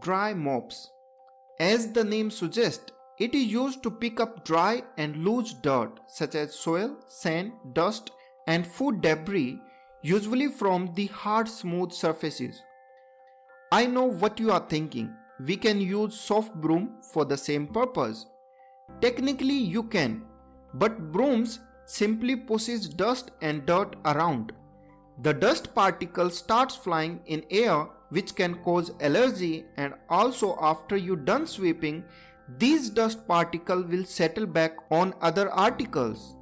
Dry mops. As the name suggests, it is used to pick up dry and loose dirt such as soil, sand, dust and food debris, usually from the hard smooth surfaces. I know what you are thinking. We can use soft broom for the same purpose. Technically you can, but brooms simply pushes dust and dirt around. The dust particle starts flying in air, which can cause allergy, and also after you done sweeping, these dust particles will settle back on other articles.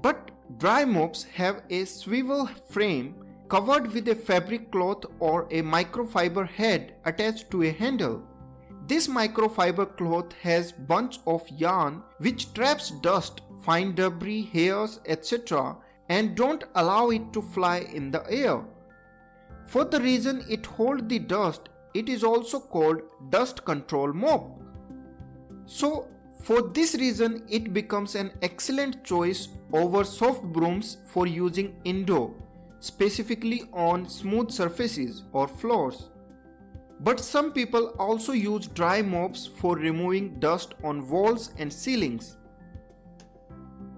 But dry mops have a swivel frame covered with a fabric cloth or a microfiber head attached to a handle. This microfiber cloth has bunch of yarn which traps dust, fine debris, hairs, etc. and don't allow it to fly in the air. For the reason it holds the dust, it is also called dust control mop. So for this reason it becomes an excellent choice over soft brooms for using indoor, specifically on smooth surfaces or floors. But some people also use dry mops for removing dust on walls and ceilings.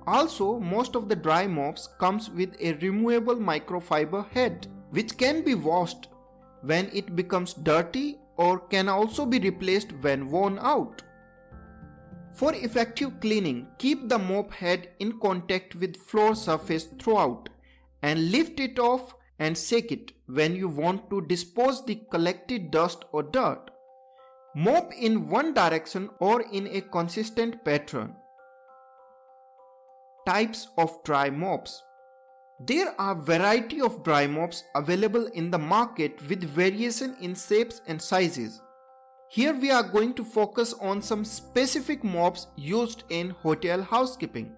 Also, most of the dry mops comes with a removable microfiber head, which can be washed when it becomes dirty or can also be replaced when worn out. For effective cleaning, keep the mop head in contact with floor surface throughout and lift it off and shake it when you want to dispose the collected dust or dirt. Mop in one direction or in a consistent pattern. Types of dry mops. There are variety of dry mops available in the market with variation in shapes and sizes. Here we are going to focus on some specific mops used in hotel housekeeping.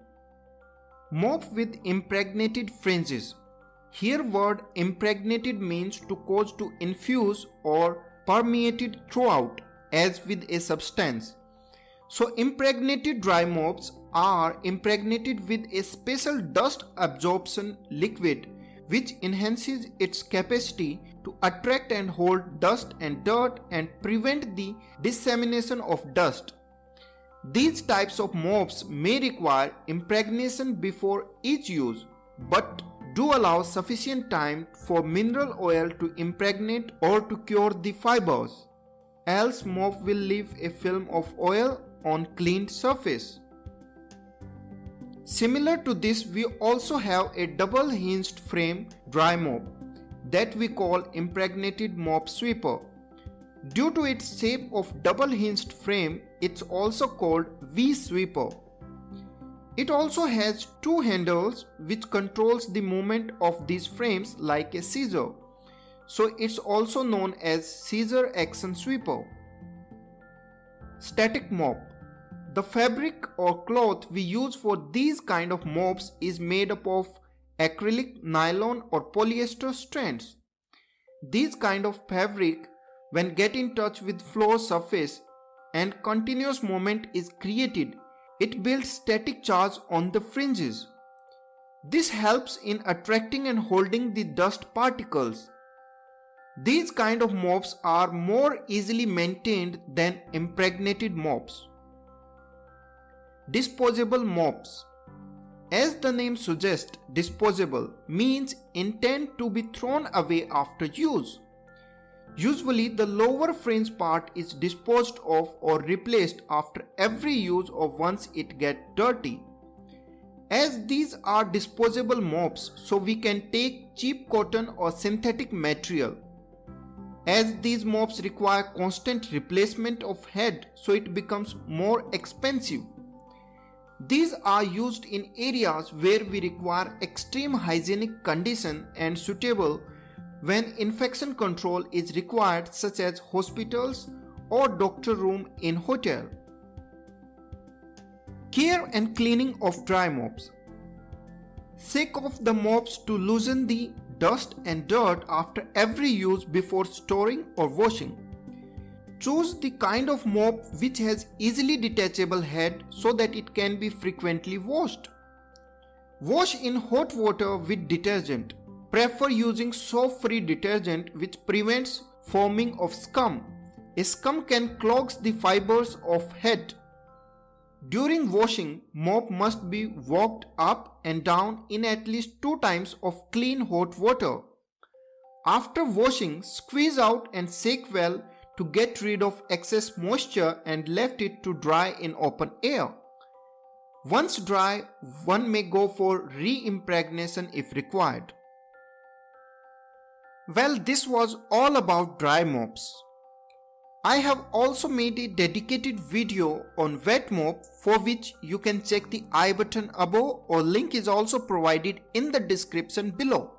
Mop with impregnated fringes. Here word impregnated means to cause to infuse or permeated throughout as with a substance. So impregnated dry mops are impregnated with a special dust absorption liquid which enhances its capacity to attract and hold dust and dirt and prevent the dissemination of dust. These types of mops may require impregnation before each use, but do allow sufficient time for mineral oil to impregnate or to cure the fibers. Else mop will leave a film of oil on cleaned surface. Similar to this, we also have a double hinged frame dry mop that we call impregnated mop sweeper. Due to its shape of double hinged frame, it's also called V-sweeper. It also has two handles which controls the movement of these frames like a scissor. So it's also known as scissor action sweeper. Static mop. The fabric or cloth we use for these kind of mops is made up of acrylic, nylon or polyester strands. These kind of fabric, when get in touch with floor surface and continuous movement is created, it builds static charge on the fringes. This helps in attracting and holding the dust particles. These kind of mops are more easily maintained than impregnated mops. Disposable mops. As the name suggests, disposable means intend to be thrown away after use. Usually the lower fringe part is disposed of or replaced after every use or once it gets dirty. As these are disposable mops, so we can take cheap cotton or synthetic material. As these mops require constant replacement of head, so it becomes more expensive. These are used in areas where we require extreme hygienic condition and suitable when infection control is required, such as hospitals or doctor room in hotel. Care and cleaning of dry mops. Shake off the mops to loosen the dust and dirt after every use before storing or washing. Choose the kind of mop which has easily detachable head so that it can be frequently washed. Wash in hot water with detergent. Prefer using soap-free detergent which prevents forming of scum. A scum can clog the fibers of head. During washing, mop must be walked up and down in at least 2 times of clean hot water. After washing, squeeze out and shake well to get rid of excess moisture and left it to dry in open air. Once dry, one may go for re-impregnation if required. Well, this was all about dry mops. I have also made a dedicated video on wet mop, for which you can check the I button above, or link is also provided in the description below.